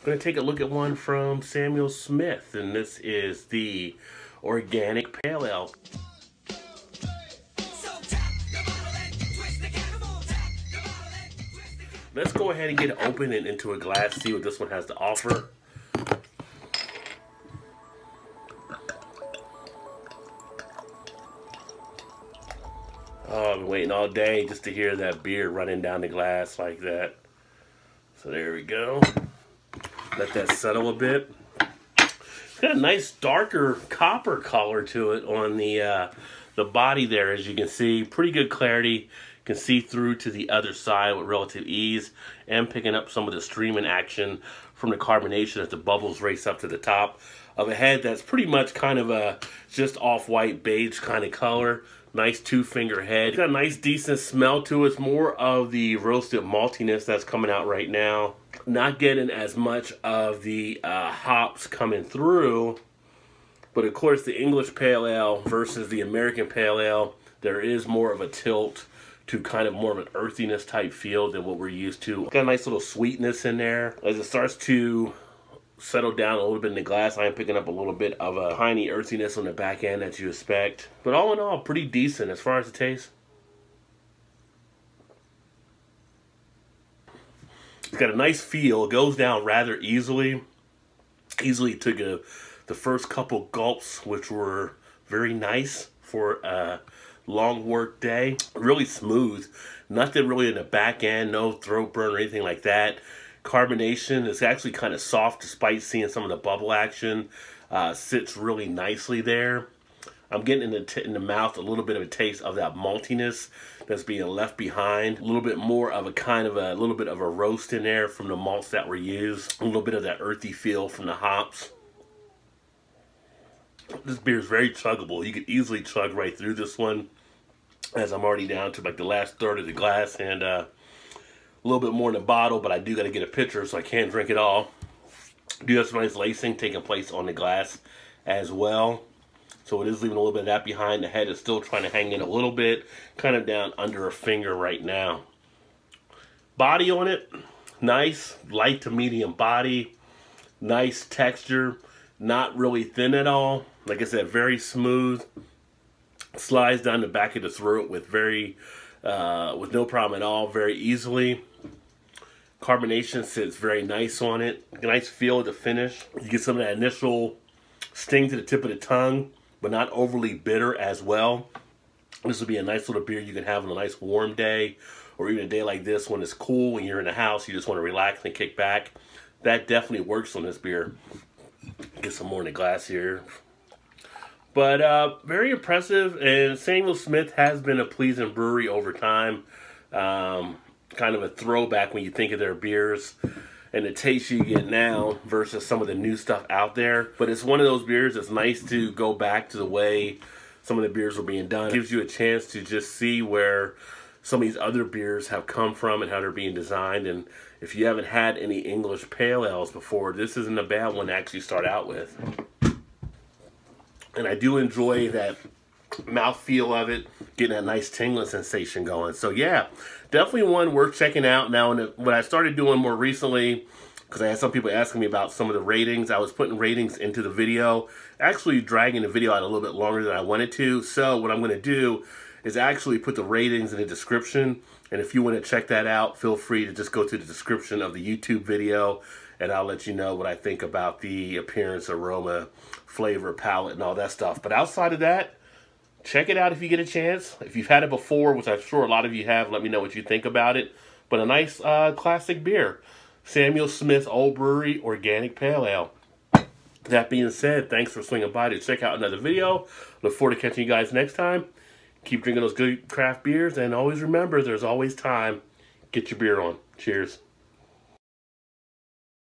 I'm going to take a look at one from Samuel Smith, and this is the Organic Pale Ale. Let's go ahead and get it open and into a glass, see what this one has to offer. Oh, I've been waiting all day just to hear that beer running down the glass like that. So there we go. Let that settle a bit. It's got a nice darker copper color to it on the body there, as you can see. Pretty good clarity. You can see through to the other side with relative ease, and picking up some of the streaming action from the carbonation as the bubbles race up to the top of a head that's pretty much kind of a just off-white beige kind of color. Nice two-finger head. It's got a nice decent smell to it. It's more of the roasted maltiness that's coming out right now. Not getting as much of the hops coming through, but of course the English Pale Ale versus the American Pale Ale, there is more of a tilt to kind of more of an earthiness type feel than what we're used to. Got a nice little sweetness in there. As it starts to settle down a little bit in the glass, I am picking up a little bit of a piney earthiness on the back end that you expect. But all in all, pretty decent as far as the taste. It's got a nice feel. It goes down rather easily. Easily took the first couple gulps, which were very nice for a long work day. Really smooth. Nothing really in the back end. No throat burn or anything like that. Carbonation is actually kind of soft despite seeing some of the bubble action. Sits really nicely there. I'm getting in the mouth a little bit of a taste of that maltiness that's being left behind. A little bit more of a little bit of a roast in there from the malts that were used. A little bit of that earthy feel from the hops. This beer is very chuggable. You could easily chug right through this one, as I'm already down to like the last third of the glass and a little bit more in the bottle, but I do got to get a pitcher so I can't drink it all. Do have some nice lacing taking place on the glass as well. So it is leaving a little bit of that behind. The head is still trying to hang in a little bit, kind of down under a finger right now. Body on it, nice, light to medium body, nice texture, not really thin at all. Like I said, very smooth. Slides down the back of the throat with with no problem at all, very easily. Carbonation sits very nice on it. A nice feel of the finish. You get some of that initial sting to the tip of the tongue, but not overly bitter as well. This would be a nice little beer you can have on a nice warm day, or even a day like this when it's cool, when you're in the house, you just want to relax and kick back. That definitely works on this beer. Get some more in the glass here. But very impressive, and Samuel Smith has been a pleasing brewery over time. Kind of a throwback when you think of their beers and the taste you get now versus some of the new stuff out there. But it's one of those beers that's nice to go back to the way some of the beers were being done. It gives you a chance to just see where some of these other beers have come from and how they're being designed. And if you haven't had any English Pale Ales before, this isn't a bad one to actually start out with. And I do enjoy that mouthfeel of it, getting that nice tingling sensation going. So yeah, definitely one worth checking out. Now, what I started doing more recently, because I had some people asking me about some of the ratings, I was putting ratings into the video, actually dragging the video out a little bit longer than I wanted to. So what I'm going to do is actually put the ratings in the description. And if you want to check that out, feel free to just go to the description of the YouTube video, and I'll let you know what I think about the appearance, aroma, flavor, palate, and all that stuff. But outside of that, check it out if you get a chance. If you've had it before, which I'm sure a lot of you have, let me know what you think about it. But a nice classic beer. Samuel Smith Old Brewery Organic Pale Ale. That being said, thanks for swinging by to check out another video. Look forward to catching you guys next time. Keep drinking those good craft beers, and always remember, there's always time. Get your beer on. Cheers.